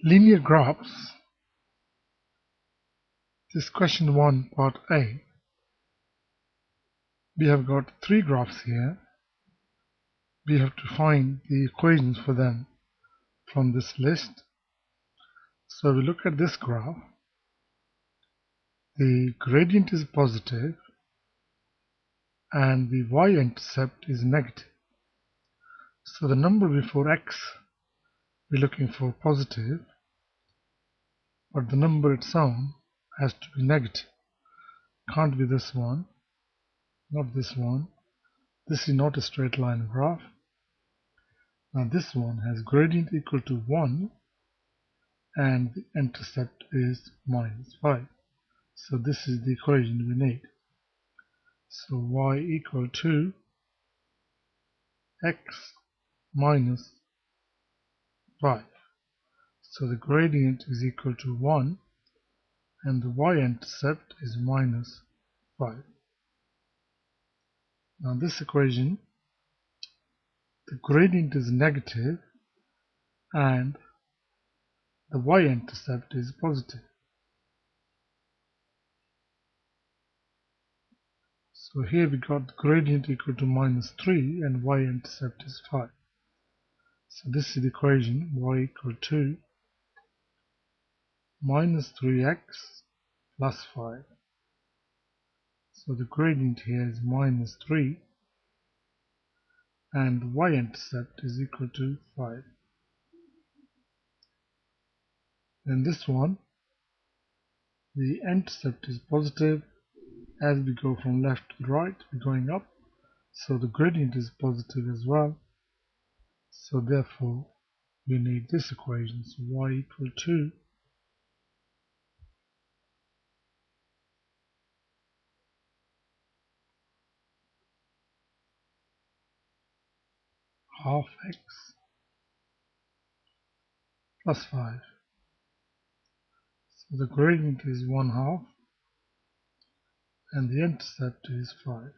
Linear graphs. This is question 1, part A. We have got 3 graphs here. We have to find the equations for them from this list. So we look at this graph. The gradient is positive and the y-intercept is negative. So the number before x we're looking for positive, but the number its own has to be negative. Can't be this one, not this one. This is not a straight line graph. Now this one has gradient equal to 1 and the intercept is minus 5. So this is the equation we need. So y equal to x minus 5. So the gradient is equal to 1 and the y-intercept is minus 5. Now this equation, the gradient is negative and the y-intercept is positive. So here we got gradient equal to minus 3 and y-intercept is 5. So this is the equation y equal to minus 3x plus 5. So the gradient here is minus 3 and the y-intercept is equal to 5. Then this one, the intercept is positive. As we go from left to right, we're going up. So the gradient is positive as well. So therefore, we need this equation. So y equal to half x plus 5. So the gradient is 1/2 and the intercept is 5.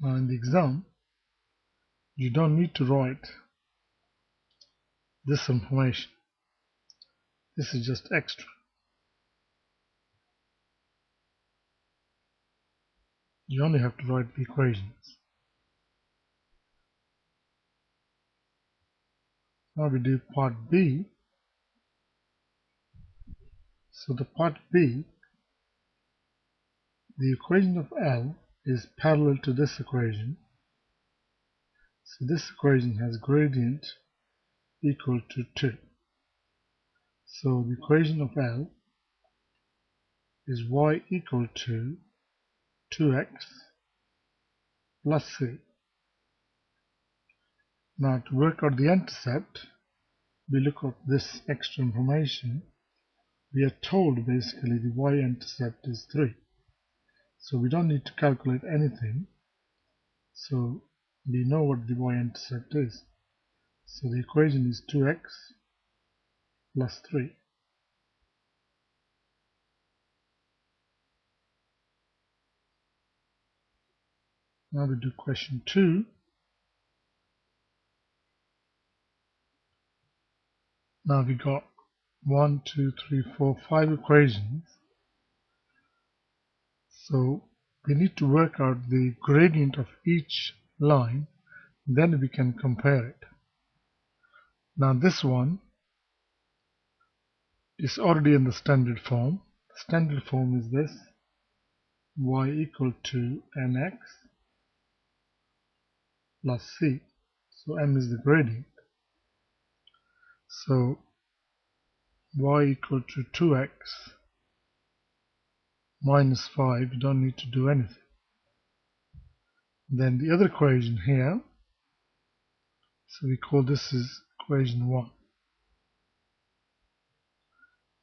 Now in the exam, you don't need to write this information. This is just extra. You only have to write the equations. Now we do part B. So the part B, the equation of L is parallel to this equation. So this equation has gradient equal to 2. So the equation of L is y equal to 2x plus c. Now to work out the intercept, we look at this extra information. We are told basically the y-intercept is 3. So we don't need to calculate anything. So we know what the y-intercept is. So the equation is 2x plus 3. Now we do question 2. Now we got 1, 2, 3, 4, 5 equations. So we need to work out the gradient of each line, then we can compare it. Now this one is already in the standard form. The standard form is this: y equal to mx plus c. So m is the gradient. So y equal to 2x minus 5, you don't need to do anything. Then the other equation here, so we call this is equation 1.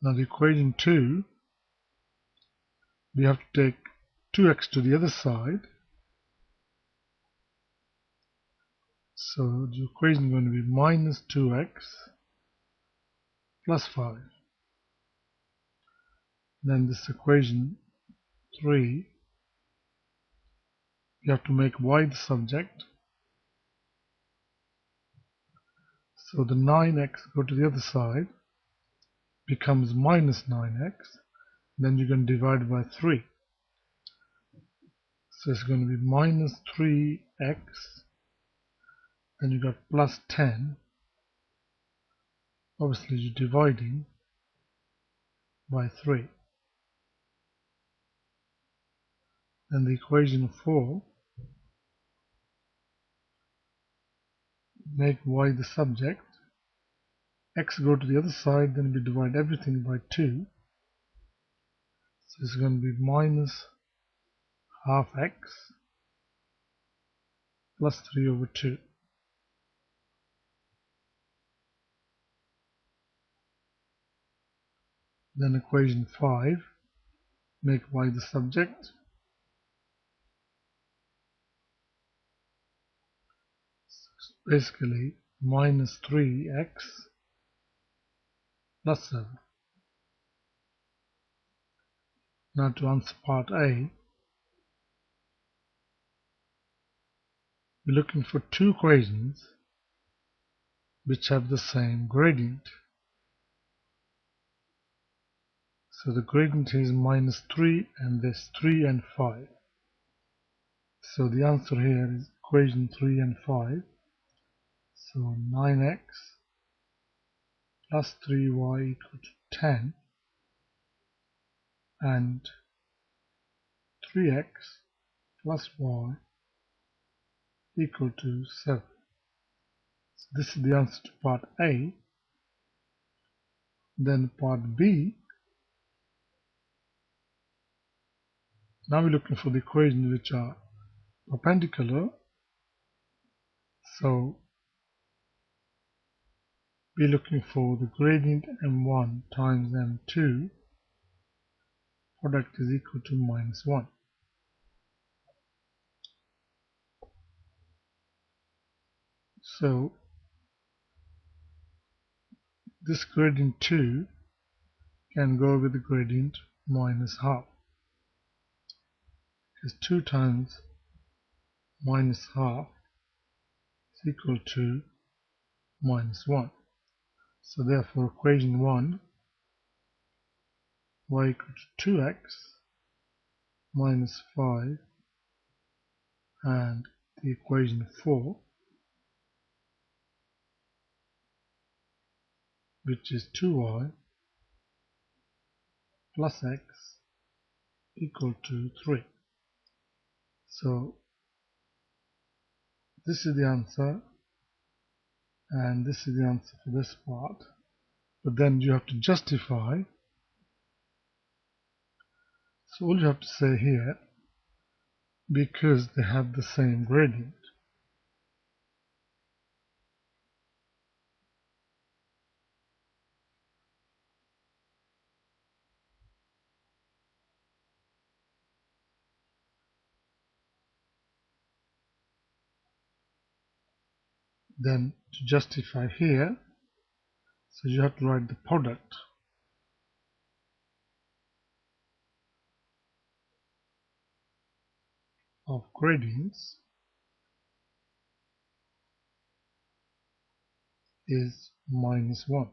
Now the equation 2, we have to take 2x to the other side. So the equation is going to be minus 2x plus 5. Then this equation 3, you have to make y the subject. So the 9x go to the other side, becomes minus 9x, then you can divide by 3. So it's going to be minus 3x, then you got plus 10. Obviously you're dividing by 3. Then the equation 4, make y the subject, x go to the other side, then we divide everything by 2. So it's going to be minus half x plus 3 over 2. Then equation 5, make y the subject, so basically minus 3x plus 7. Now to answer part A, we're looking for two equations which have the same gradient. So the gradient is minus 3 and this 3 and 5. So the answer here is equation 3 and 5. So 9x plus 3y equal to 10 and 3x plus y equal to 7. So this is the answer to part A. Then part B, now we're looking for the equations which are perpendicular. So we're looking for the gradient m1 times m2, product is equal to minus 1. So this gradient 2 can go with the gradient minus half, because 2 times minus half is equal to minus 1. So therefore equation 1, y equal to 2x minus 5, and the equation 4, which is 2y plus x equal to 3. So this is the answer, and this is the answer for this part. But then you have to justify. So all you have to say here, because they have the same gradient. Then to justify here, so you have to write the product of gradients is minus 1.